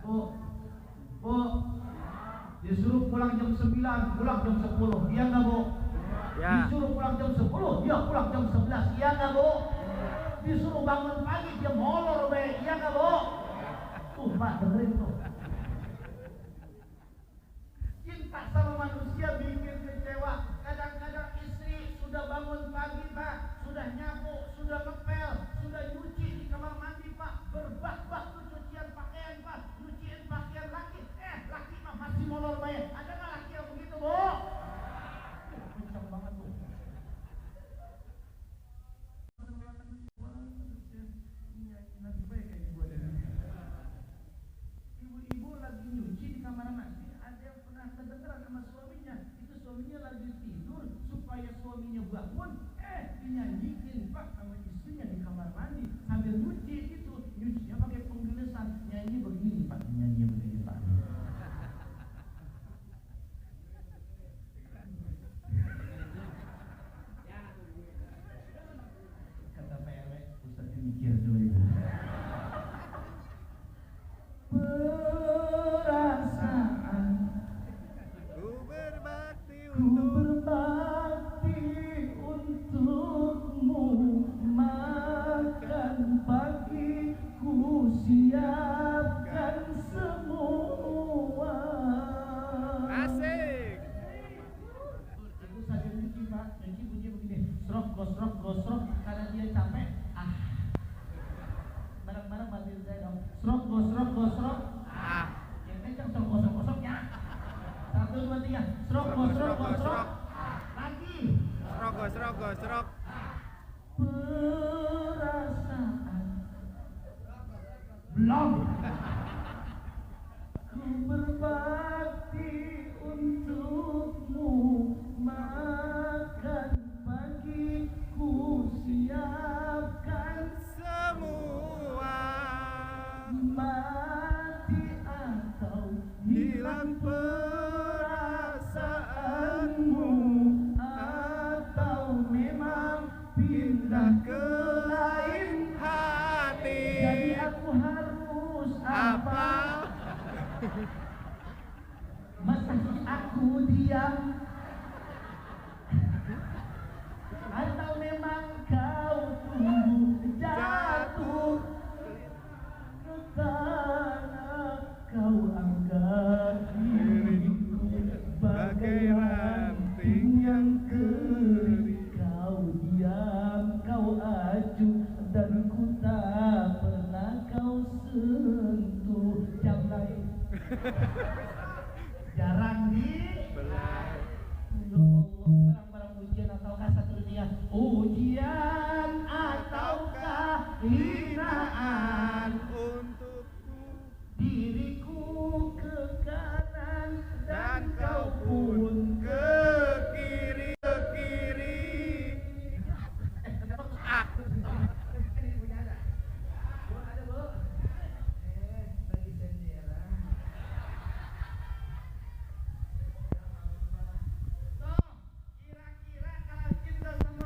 Bu, disuruh pulang jam 9, pulang jam 10. Iya enggak Bu? Ya. Disuruh pulang jam 10, dia pulang jam 11. Iya enggak Bu? Disuruh bangun pagi dia molor be. Iya enggak Bu? Pak, dengerin tuh. Cinta sama manusia bikin kecewa. Kadang-kadang istri sudah bangun pagi Pak, sudah nyapu, sudah ngepel, sudah nyuci di kamar mandi Pak, berbah-bah tuh cucian pakaian Pak, nyuciin pakaian laki. Laki mah masih molor bayar. Ada nggak laki yang begitu Bu? Kencang banget tuh. Ibu-ibu lagi nyuci di kamar mandi, ada yang pernah kedengeran sama suaminya. Itu suaminya lagi tidur, supaya suaminya bangun, dinyanyiin Pak sama istrinya di kamar mandi sambil nyuci. Itu nyucinya pakai penggelesan, nyanyi begini Pak, nyanyi begini Pak. Kata Pak RW, Ustaznya mikir dulu itu. Perasaan Ku berbakti ku berbakti untukmu, makan pagi ku siapkan semua. Asik. Ibu sambil nyuci Pak, nyuci bunyi begini, srok gosrok gosrok, karena dia capek. Bareng-bareng bantuin saya dong. Srok gosrok gosrok. Yang kencang srok gosrok gosroknya. 1, 2, 3. Srok gosrok gosrok. Lagi. Serok serok serok. Perasaan belum. Ku berbakti untukmu, makan pagi ku siapkan Semua mati atau hilang perasaanmu, atau memang pindah ke lain hati. jadi aku harus apa? Masa aku diam? Atau memang kau tunggu jatuh ke tanah, kau angkat diriku bagai ranting yang kering. Kau diam, kau acuh, dan ku tak pernah kau sentuh. Jam lain jarang di barang-barang ujian ataukah satu dunia, ujian ataukah hinaan, Untukku diriku ke kanan dan dan kau kau pun pun ke kiri ke kiri.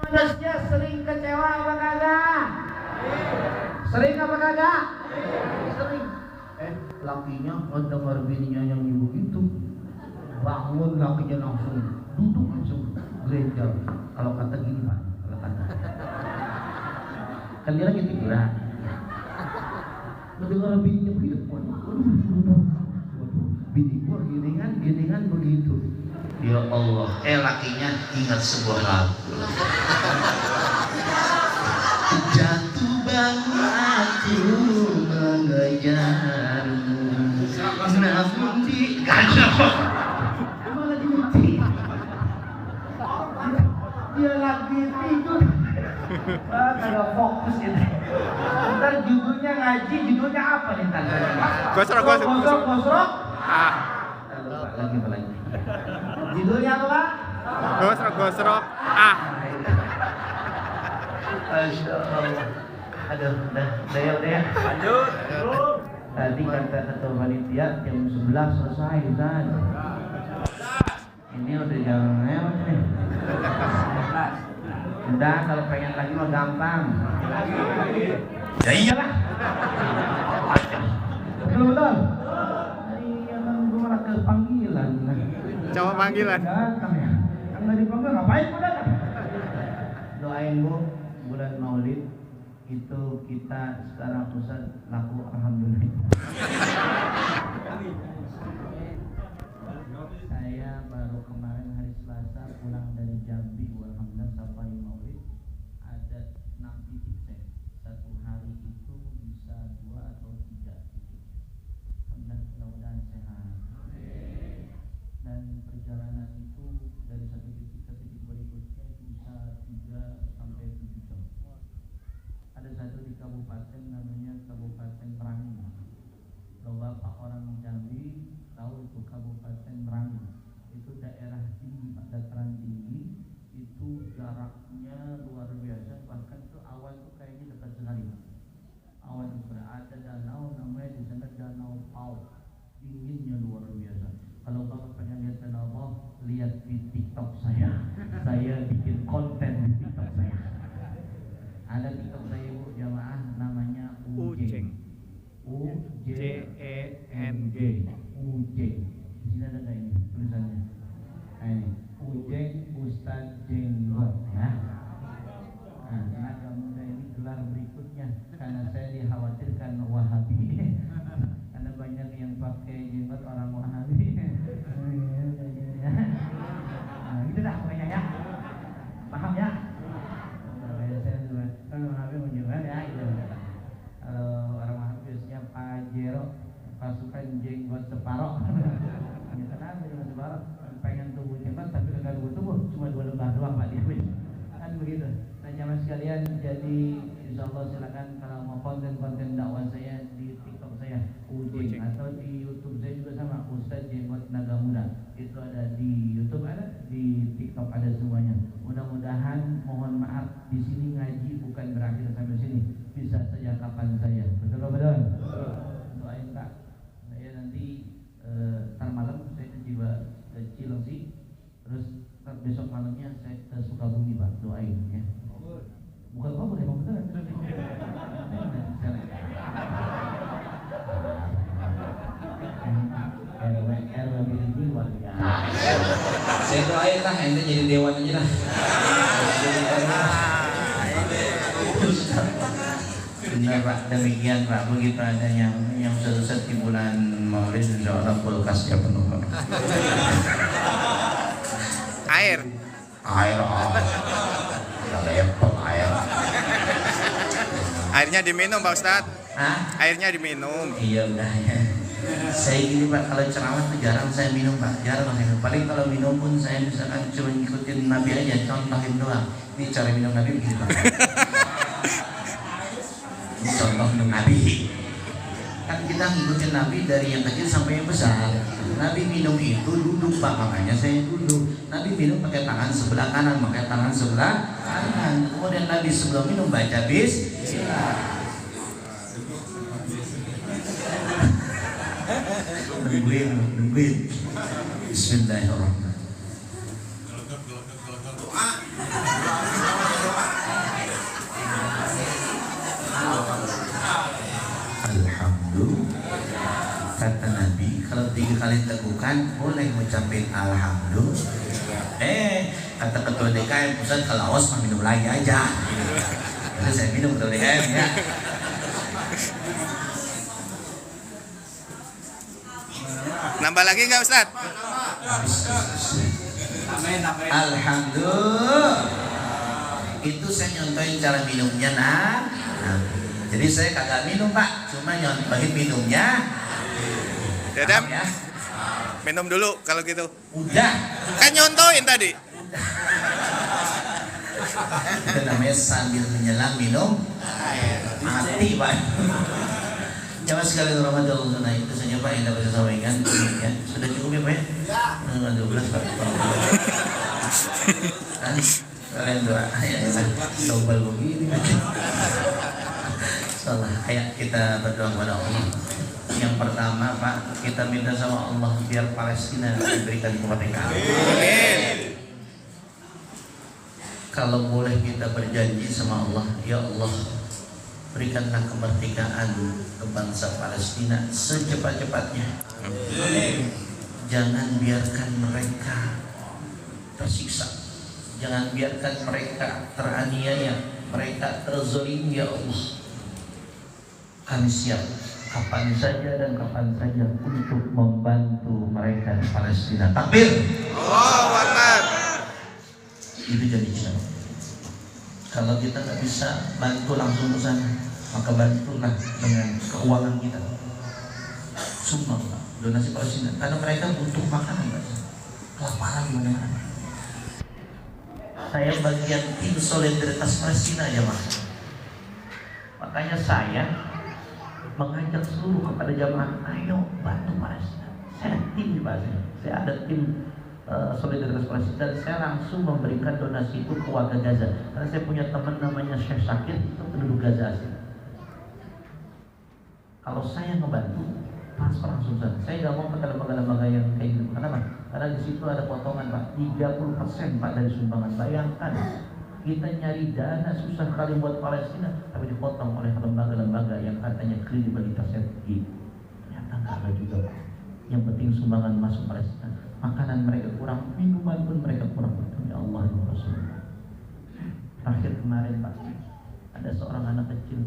Manusia sering kecewa apa kagak? Sering apa kagak? Sering. Lakinya ngedengar bininya yang begitu, bangun lakinya langsung duduk langsung gereja. Kalau kata gini Pak, kalau kata kan dia lagi tiduran, mendengar bininya begitu, waduh, bini gua gini kan begitu. Ya Allah, lakinya ingat sebuah lagu. Jatuh bangun aku mengejarmu, namun di Dia lagi tidur. Ah, kagak fokus gitu. Ntar judulnya ngaji, judulnya apa nih ntar? Gosrok. Gosrok. Ah. Lupa lagi apa lagi? Judulnya apa, Pak? Gosrok. Ah. Masya Allah. Aduh, udah ya. Lanjut. Tadi kata ketua panitia jam 11 selesai, Ustaz. Ini udah jam lewat nih. Udah, kalau pengen lagi mah gampang. Ya iyalah. Betul. Iya kan gue malah ke panggilan. Coba panggilan. Datang ya. Kan nggak dipanggil ngapain gue datang? Doain Bu, bulan Maulid itu kita sekarang Ustaz laku alhamdulillah. Saya baru kemarin hari Selasa pulang dari Jambi, alhamdulillah safari Maulid ada 6 titik saya. Satu hari itu bisa 2 atau 3 titik. Alhamdulillah, mudah-mudahan sehat. Dan perjalanan itu dari satu titik ke titik berikutnya itu bisa 3 sampai 7 jam. Ada satu di kabupaten namanya Kabupaten Merangin. Kalau Bapak orang Jambi tahu itu Kabupaten Merangin. Itu daerah tinggi, dataran tinggi. Itu jaraknya luar biasa. Bahkan itu awan tuh kayaknya dekat sekali. Awan itu ada danau namanya di sana Danau Pau. Dinginnya luar biasa. Kalau Bapak pengen lihat danau Pau, lihat di TikTok saya. Saya bikin konten di TikTok saya. Ada TikTok saya Bu jamaah namanya Ujeng. UJENG. Ujeng. Di sini ada nggak ini tulisannya? Nah, ini Ujeng Ustaz Jenggot ya. Nah, tenaga muda ini gelar berikutnya karena saya dikhawatirkan Wahabi. Karena banyak yang pakai jenggot orang Wahabi. Nah, gitu dah pokoknya ya. Paham ya? Kalau Wahabi menjenggot ya gitu. Kalau orang Wahabi biasanya Pajero pasukan jenggot separoh. Ya kenapa jenggot separoh? Pengen tubuh jenggot tapi kagak tubuh, cuma 2 lembar doang Pak dia. Kan begitu. Nah jamaah sekalian, jadi insyaallah silakan kalau mau konten-konten dakwah saya di TikTok saya Ujeng atau di YouTube saya juga sama Ustaz Jenggot Naga Muda. Itu ada di YouTube ada, di TikTok ada semuanya. Mudah-mudahan mohon maaf di sini ngaji bukan berakhir sampai sini. Bisa saja kapan saya. Betul. Doain Pak. Saya nanti ntar malam saya tiba ke Cilengsi, terus besok malamnya saya ke Sukabumi Pak. Doain ya. Bukan kok boleh beneran. Saya doain lah, ente jadi dewan aja lah. Benar Pak, demikian Pak, begitu adanya yang selesai di bulan Maulid insyaallah kulkasnya penuh Pak. Air. Lepot air. Airnya diminum Pak Ustadz. Hah? Airnya diminum. Iya udah ya. Saya gini Pak, kalau ceramah tuh jarang saya minum Pak, jarang minum. Paling kalau minum pun saya misalkan cuma ngikutin Nabi aja, contohin doang. Ini cara minum Nabi begini Pak. Ini contoh minum Nabi. Kan kita ngikutin Nabi dari yang kecil sampai yang besar. Nabi minum itu duduk Pak, makanya saya duduk. Nabi minum pakai tangan sebelah kanan, pakai tangan sebelah kanan. Kemudian Nabi sebelum minum baca bismillah. Nungguin. Bismillahirrahmanirrahim. Alhamdulillah. Kata Nabi, kalau 3 kali tegukan boleh mengucapin alhamdulillah. Kata ketua DKM pusat, kalau awas mah minum lagi aja. Jadi saya minum ketua DKM ya. Nambah lagi nggak Ustadz? Alhamdulillah. Itu saya nyontohin cara minumnya nah. Jadi saya kagak minum Pak, cuma nyontohin minumnya. Dedam, ya? Minum dulu kalau gitu. Udah. Kan nyontohin tadi. Itu namanya sambil menyelam minum mati Pak. Jamaah sekalian Ramadan itu saja Pak yang dapat saya sampaikan. Ya, sudah cukup ya Pak ya? 12 Pak. Kalian doa ya, double begini. Salah. Ayo kita berdoa kepada Allah. Yang pertama Pak, kita minta sama Allah biar Palestina diberikan kemerdekaan. Amin. Kalau boleh kita berjanji sama Allah, ya Allah, berikanlah kemerdekaan ke bangsa Palestina secepat-cepatnya. Amin. Jangan biarkan mereka tersiksa. Jangan biarkan mereka teraniaya, mereka terzalimi ya Allah. Kami siap kapan saja dan kapan saja untuk membantu mereka di Palestina. Takbir. Allahu Akbar. Itu jadi kita. Kalau kita nggak bisa bantu langsung ke sana, maka bantulah dengan keuangan kita. Sumpah, donasi Palestina. Karena mereka butuh makanan, kelaparan di mana-mana. Saya bagian tim solidaritas Palestina aja Mas. Makanya saya mengajak seluruh kepada jamaah, ayo bantu Palestina. Saya tim di Palestina. Saya ada tim solidaritas Palestina dan saya langsung memberikan donasi itu ke warga Gaza. Karena saya punya teman namanya Syekh Syakir, itu penduduk Gaza asli. Kalau saya ngebantu, transfer langsung sana. Saya nggak mau ke lembaga-lembaga yang kayak gitu. Kenapa? Karena di situ ada potongan Pak, 30% Pak dari sumbangan. Bayangkan kita nyari dana susah kali buat Palestina, tapi dipotong oleh lembaga-lembaga yang katanya kredibilitasnya tinggi. Ternyata nggak ada juga Pak. Yang penting sumbangan masuk Palestina. Makanan mereka kurang, minuman pun mereka kurang. Ya Allah ya Rasulullah. Terakhir kemarin Pak, ada seorang anak kecil.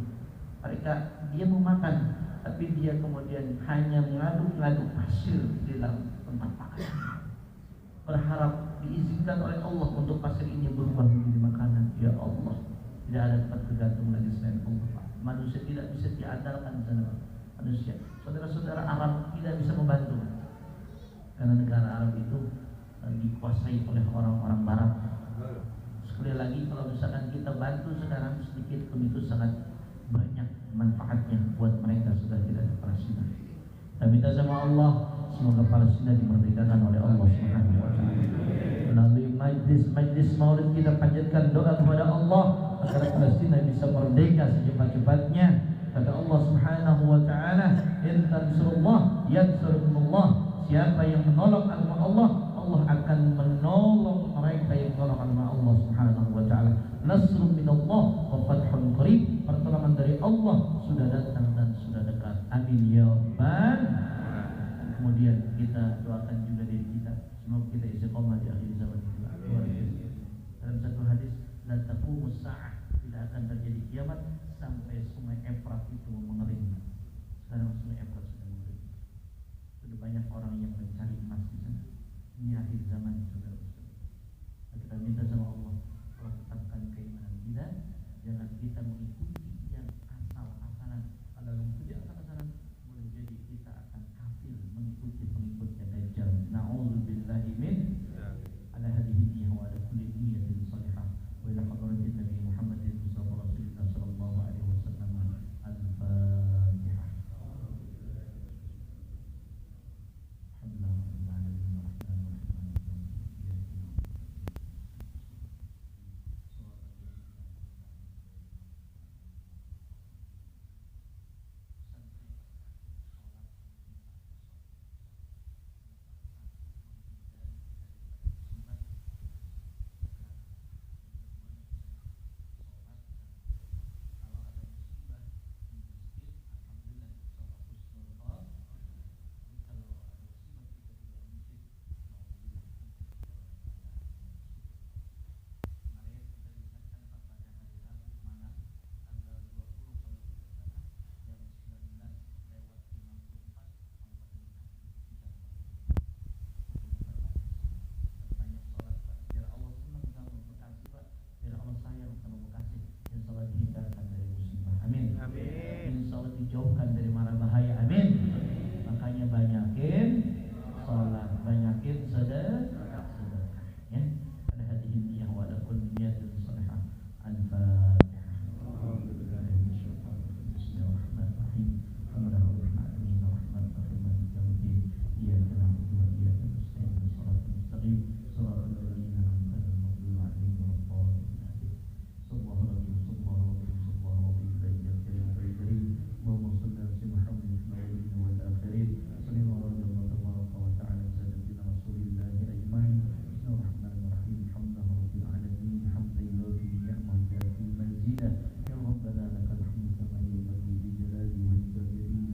Dia mau makan, tapi dia kemudian hanya mengaduk-aduk pasir di dalam tempat makan. Berharap diizinkan oleh Allah untuk pasir ini berubah menjadi makanan. Ya Allah, tidak ada tempat bergantung lagi selain Allah Pak. Manusia tidak bisa diandalkan sana Pak. Manusia, saudara-saudara Arab tidak bisa membantu karena negara Arab itu dikuasai oleh orang-orang Barat. Sekali lagi, kalau misalkan kita bantu sekarang sedikit pun itu sangat banyak manfaatnya buat mereka sudah tidak di Palestina. Kita minta sama Allah semoga Palestina dimerdekakan oleh Allah Subhanahu wa taala. Melalui majlis Maulid kita panjatkan doa kepada Allah agar Palestina bisa merdeka secepat-cepatnya. Kata Allah Subhanahu wa taala, "In tansurullah yansurkumullah." Siapa yang menolong agama Allah, Allah akan menolong mereka yang menolong agama Allah Subhanahu wa taala. Nasrun minallah wa fathun qarib. Pertolongan dari Allah sudah datang dan sudah dekat. Amin ya rabbal. Kemudian kita doakan juga diri kita, semoga kita istiqomah di akhir zaman ini. Dalam satu hadis, la taqumus sa'ah, tidak akan terjadi kiamat sampai sungai Efrat itu mengering. Sekarang sungai Efrat sudah mengering. Sudah banyak orang yang mencari emas di sana. Ini akhir zaman, saudara-saudara. Kita minta sama Allah, Allah tetapkan keimanan kita, jangan kita mengikuti yang asal-asalan. Kalau mengikuti asal-asalan, boleh jadi kita akan kafir mengikuti pengikutnya Dajjal. Na'udzubillahi min ala hadhihi wa ala kulli niyyatin salihah. Wa ila hadratin Nabi Muhammadin sallallahu alaihi wasallam. Al-Fatihah. يا ربنا لك الحمد كما ينبغي لجلال وجهك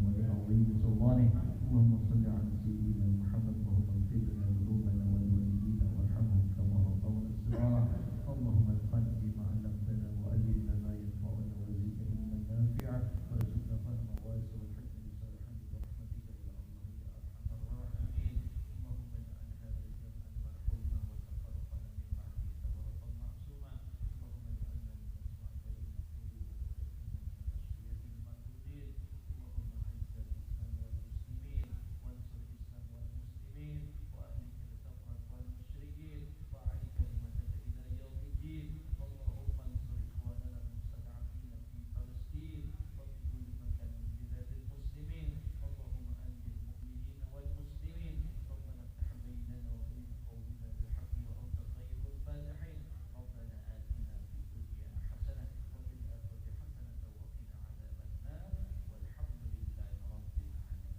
ولعظيم سلطانه. اللهم صل على سيدنا محمد وهو اغفر لنا ذنوبنا والوالدين وارحمهم كما ربونا صغارا. اللهم انفعنا بما علمتنا وعلمنا ما ينفعنا وزدنا علما نافعا وارزقنا فهم واسع والحكمة صالحا برحمتك يا الله يا ارحم الراحمين. اللهم اجعل هذا الجمع مرحوما وتفرقنا من بعده تفرقا معصوما. اللهم اجعلنا من الصالحين المقبولين والاشقياء المردودين. اللهم اعز الاسلام والمسلمين وانصر الاسلام والمسلمين واهلك الكفرة والمشركين واعل كلمتك الى يوم الدين. اللهم انصر اخواننا المستضعفين في فلسطين وفي كل مكان من بلاد المسلمين. اللهم انجِ المؤمنين والمسلمين. ربنا افتح بيننا وبين قومنا بالحق وانت خير الفاتحين. ربنا آتنا في الدنيا حسنة وفي الآخرة حسنة وقنا عذاب النار والحمد لله رب العالمين.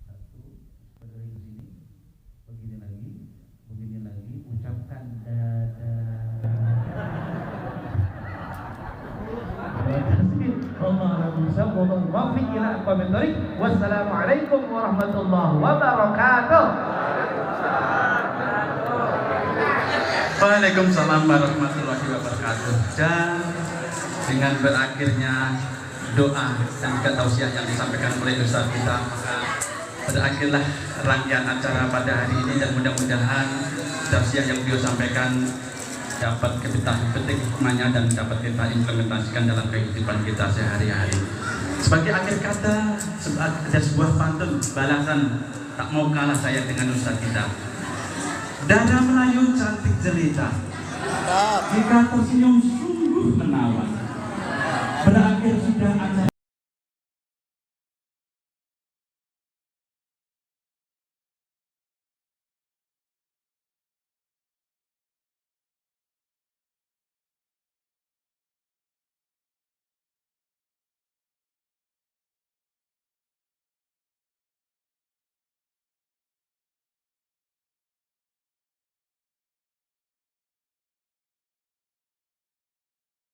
Satu, dari sini, begini lagi, ucapkan dadah. Wassalamualaikum warahmatullahi wabarakatuh. Waalaikumsalam warahmatullahi wabarakatuh. Dan dengan berakhirnya doa dan juga tausiah yang disampaikan oleh Ustaz kita, maka berakhirlah rangkaian acara pada hari ini dan mudah-mudahan tausiah yang beliau sampaikan dapat kita petik hikmahnya dan dapat kita implementasikan dalam kehidupan kita sehari-hari. Sebagai akhir kata, ada sebuah pantun balasan tak mau kalah saya dengan Ustaz kita. Dada Melayu cantik jelita, jika tersenyum sungguh menawan. Berakhir sudah acara